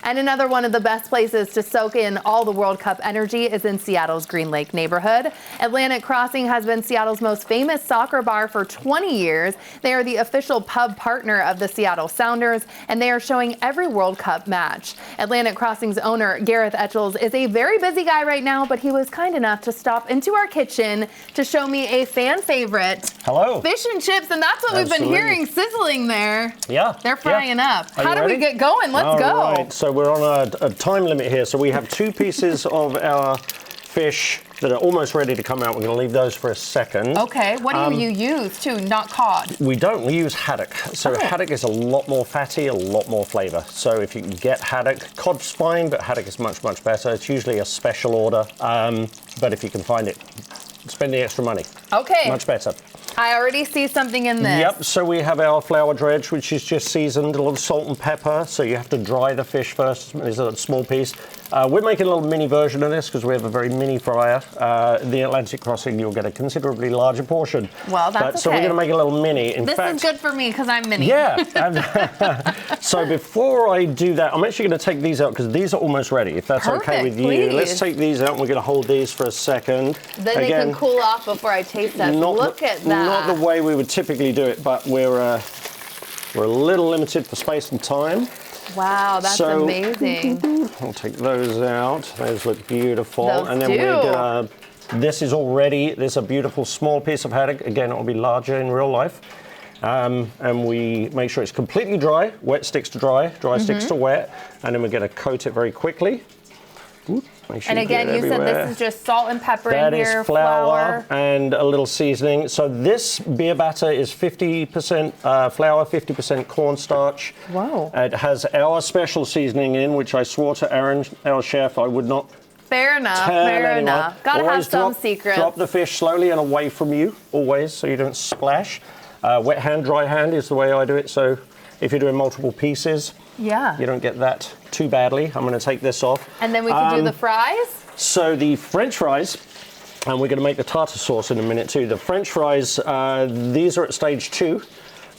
And another one of the best places to soak in all the World Cup energy is in Seattle's Green Lake neighborhood. Atlantic Crossing has been Seattle's most famous soccer bar for 20 years. They are the official pub partner of the Seattle Sounders, and they are showing every World Cup match. Atlantic Crossing's owner, Gareth Etchells, is a very busy guy right now, but he was kind enough to stop into our kitchen to show me a fan favorite. Hello. Fish and chips, and that's what we've been hearing sizzling there. Yeah. They're frying up. How do we get going? Let's go. Right. So we're on a time limit here. So we have 2 pieces of our fish that are almost ready to come out. We're going to leave those for a second. Okay. What do you use too? Not cod. We don't. We use haddock. So haddock is a lot more fatty, a lot more flavor. So if you can get haddock, cod's fine, but haddock is much, much better. It's usually a special order. But if you can find it, spend the extra money. Okay. Much better. I already see something in this. Yep, so we have our flour dredge, which is just seasoned, a little salt and pepper. So you have to dry the fish first. It's a small piece. We're making a little mini version of this because we have a very mini fryer. The Atlantic Crossing, you'll get a considerably larger portion. Well, that's okay. So we're going to make a little mini. This is good for me because I'm mini. Yeah. So before I do that, I'm actually going to take these out because these are almost ready, if that's okay with you. Please. Let's take these out and we're going to hold these for a second. Then they can cool off before I taste them. Look at that. Not the way we would typically do it, but we're a little limited for space and time. Wow, that's amazing. I'll take those out. Those look beautiful. Those and then we're gonna, this is a beautiful small piece of haddock. Again, it'll be larger in real life. And we make sure it's completely dry. Wet sticks to dry, dry sticks to wet. And then we're gonna coat it very quickly. And again, you said this is just salt and pepper in here, that is flour and a little seasoning. So this beer batter is 50% flour, 50% cornstarch. Wow. It has our special seasoning in, which I swore to Aaron, our chef, I would not Fair enough, tell fair anyone. enough. Gotta Always have some secrets. Drop the fish slowly and away from you, always, so you don't splash. Wet hand, dry hand is the way I do it. So if you're doing multiple pieces, you don't get that too badly. I'm going to take this off. And then we can do the fries? So the French fries, and we're going to make the tartar sauce in a minute too. The French fries, these are at stage 2.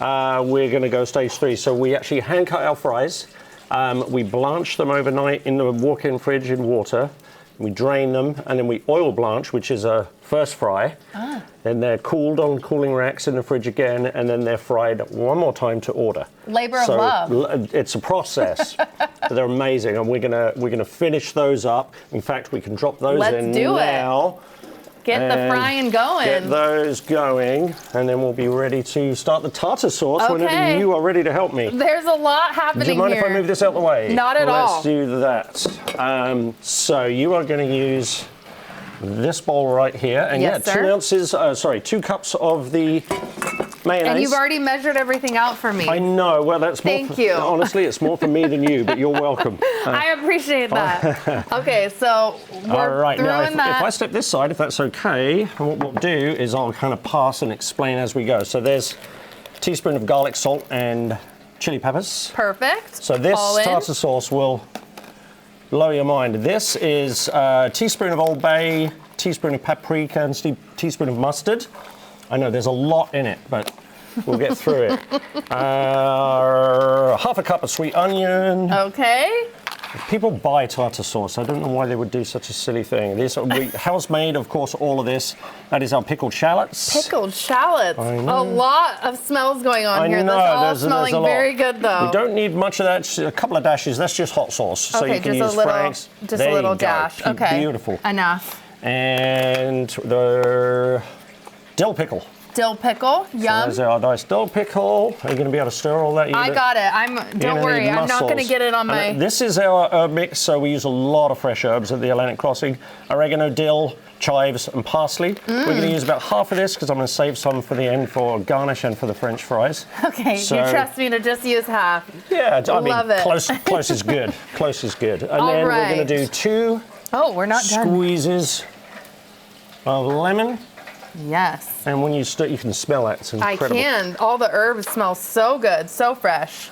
We're going to go stage 3. So we actually hand cut our fries. We blanch them overnight in the walk-in fridge in water. We drain them, and then we oil blanch, which is a first fry. Then they're cooled on cooling racks in the fridge again, and then they're fried one more time to order. Labor of love. It's a process. They're amazing, and we're gonna finish those up. In fact, we can drop those in now. Get the frying going. Get those going, and then we'll be ready to start the tartar sauce whenever you are ready to help me. There's a lot happening here. Do you mind if I move this out the way? Not at all. Let's do that. So you are going to use this bowl right here, and 2 cups of the mayonnaise. And you've already measured everything out for me. I know. Well, that's more. Thank you. Honestly, it's more for me than you, but you're welcome. I appreciate that. Okay, so we're all right. Now, if that. I step this side, if that's okay, what we'll do is I'll kind of pass and explain as we go. So there's a teaspoon of garlic, salt, and chili peppers. Perfect. So this tartar sauce will blow your mind. This is a teaspoon of Old Bay, teaspoon of paprika, and teaspoon of mustard. I know there's a lot in it, but we'll get through it. Half a cup of sweet onion. Okay. People buy tartar sauce. I don't know why they would do such a silly thing. This house-made, of course, all of this. That is our pickled shallots. Pickled shallots. A lot of smells going on here. Know. That's all smelling very good, though. We don't need much of that. Just a couple of dashes. That's just hot sauce. Okay, so you can use Frank's. Just a little dash. Okay. Beautiful. Enough. And the dill pickle. Dill pickle, yum. So there's our nice dill pickle. Are you going to be able to stir all that? I got it. Don't worry. I'm not going to get it on my... This is our herb mix, so we use a lot of fresh herbs at the Atlantic Crossing. Oregano, dill, chives, and parsley. We're going to use about half of this because I'm going to save some for the end for garnish and for the French fries. Okay, you trust me to just use half. Yeah, I mean, Love it. Close is good. Close is good. And all then right. we're going to do 2 we're not squeezes of lemon. Yes. And when you stir, you can smell it. It's incredible. I can. All the herbs smell so good, so fresh.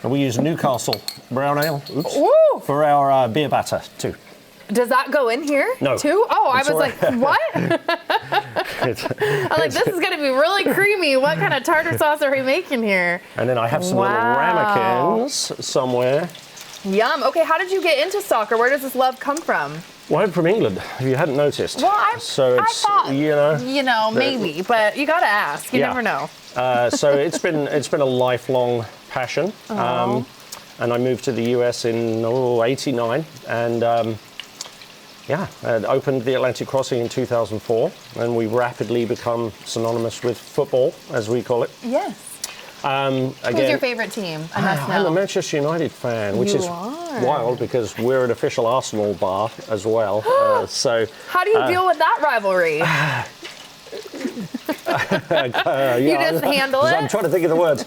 And we use Newcastle brown ale for our beer batter too. Does that go in here? No. Too? Oh, I was like, what? I'm like, this is going to be really creamy. What kind of tartar sauce are we making here? And then I have some little ramekins somewhere. Yum. Okay, how did you get into soccer? Where does this love come from? Well, I'm from England, if you hadn't noticed. Well, I thought, maybe, but you gotta ask. You never know. So it's been a lifelong passion. And I moved to the US in '89, and I opened the Atlantic Crossing in 2004, and we rapidly become synonymous with football, as we call it. Yes. Again, who's your favorite team? I'm a Manchester United fan, which is wild because we're an official Arsenal bar as well. So how do you deal with that rivalry? You just handle it? I'm trying to think of the words.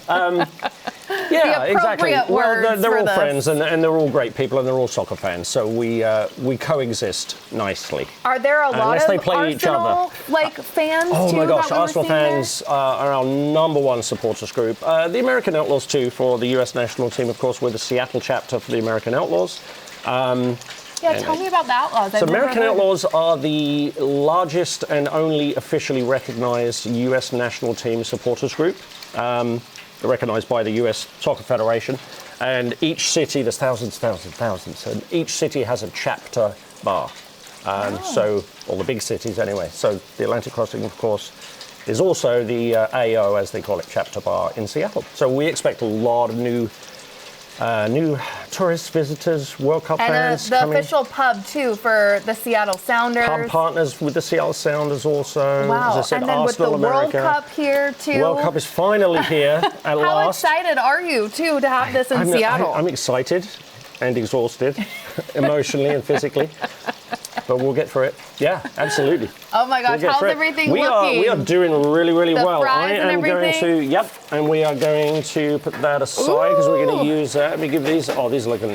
Yeah, exactly. Well, they're all friends, and they're all great people, and they're all soccer fans. So we coexist nicely. Are there a lot unless of they play Arsenal, each other. fans? Oh my gosh, that Arsenal fans are our #1 supporters group. The American Outlaws too, for the U.S. national team, of course. We're the Seattle chapter for the American Outlaws. Tell me about the Outlaws. So American Outlaws are the largest and only officially recognized U.S. national team supporters group. They're recognized by the U.S. Soccer Federation. And each city, there's thousands, and each city has a chapter bar. So, all the big cities anyway. So the Atlantic Crossing, of course, is also the AO, as they call it, chapter bar in Seattle. So we expect a lot of new tourists, visitors, World Cup fans the coming. official pub too for the Seattle Sounders. Pub partners with the Seattle Sounders also. Wow, As I said, and then Arsenal with the America. World Cup here too. World Cup is finally here at How last. excited are you too to have this in Seattle? I'm excited and exhausted, emotionally and physically. But we'll get through it. Yeah, absolutely. Oh my gosh, how's everything looking? We are doing really, really the well. Fries and everything? And we are going to put that aside because we're going to use that. Let me give these. Oh, these are looking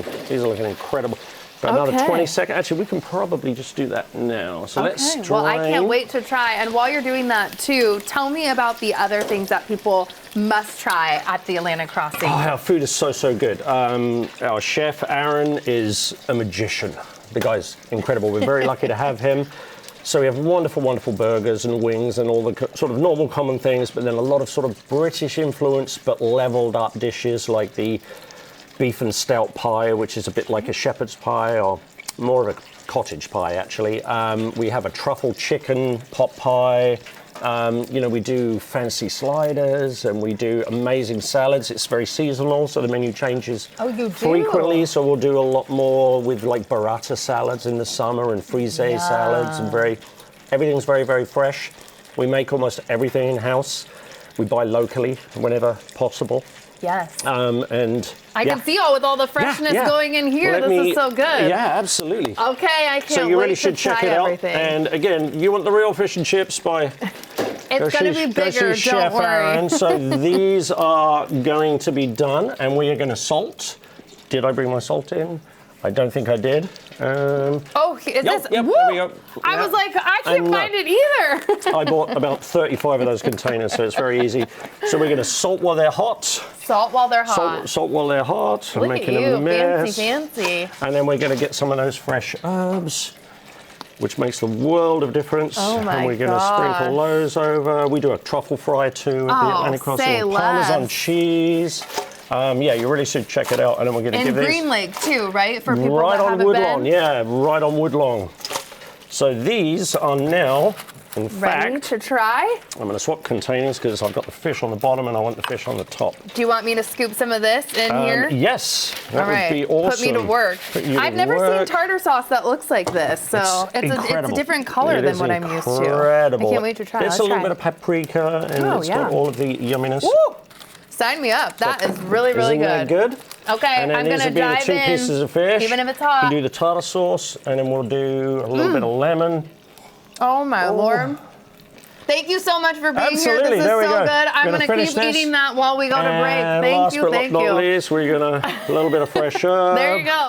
incredible. But another 20 seconds. Actually, we can probably just do that now. So let's try. Well, I can't wait to try. And while you're doing that too, tell me about the other things that people must try at the Atlantic Crossing. Oh, our food is so good. Our chef, Aaron, is a magician. The guy's incredible. We're very lucky to have him. So we have wonderful burgers and wings and all the sort of normal common things, but then a lot of sort of British influence but leveled up dishes like the beef and stout pie, which is a bit like a shepherd's pie or more of a cottage pie actually. We have a truffle chicken pot pie. We do fancy sliders and we do amazing salads. It's very seasonal, so the menu changes frequently. So we'll do a lot more with like burrata salads in the summer and frise salads and everything's very fresh. We make almost everything in-house. We buy locally whenever possible. Yes. And I can see with all the freshness going in here. This is so good. Yeah, absolutely. Okay, I can't So you wait really to should check try it out. everything. And again, you want the real fish and chips by it's going to be bigger, Chef don't worry. Aaron. So these are going to be done, and we are going to salt. Did I bring my salt in? I don't think I did. Is this? Yep, there we go. I was like, I can't find it either. I bought about 35 of those containers, so it's very easy. So we're going to salt while they're hot. Salt while they're hot. Salt while they're hot. Look making at you, a mess. fancy. And then we're going to get some of those fresh herbs, which makes the world of difference. Oh my And we're going to sprinkle those over. We do a truffle fry too at the Atlantic Crossing. Parmesan cheese. You really should check it out. And then we're going to give these. And Green Lake too, right? For people right that on haven't Woodlawn, been. yeah, right on Woodlawn. So these are now, in ready fact, to try. I'm going to swap containers because I've got the fish on the bottom and I want the fish on the top. Do you want me to scoop some of this in here? Yes, that would be awesome. Put me to work. I've never seen tartar sauce that looks like this, so it's a different color than what I'm used to. Incredible. I can't wait to try. It's a little bit of paprika and it's got all of the yumminess. Woo! Sign me up. That is really good. Isn't that good? Okay, and then I'm going to dive the two pieces of fish. Even if it's hot. We do the tartar sauce, and then we'll do a little bit of lemon. Oh my Lord. Thank you so much for being here. This is so good. I'm going to keep eating that while we go to break. Thank you. Last but not least, we're going to a little bit of fresh herb. There you go.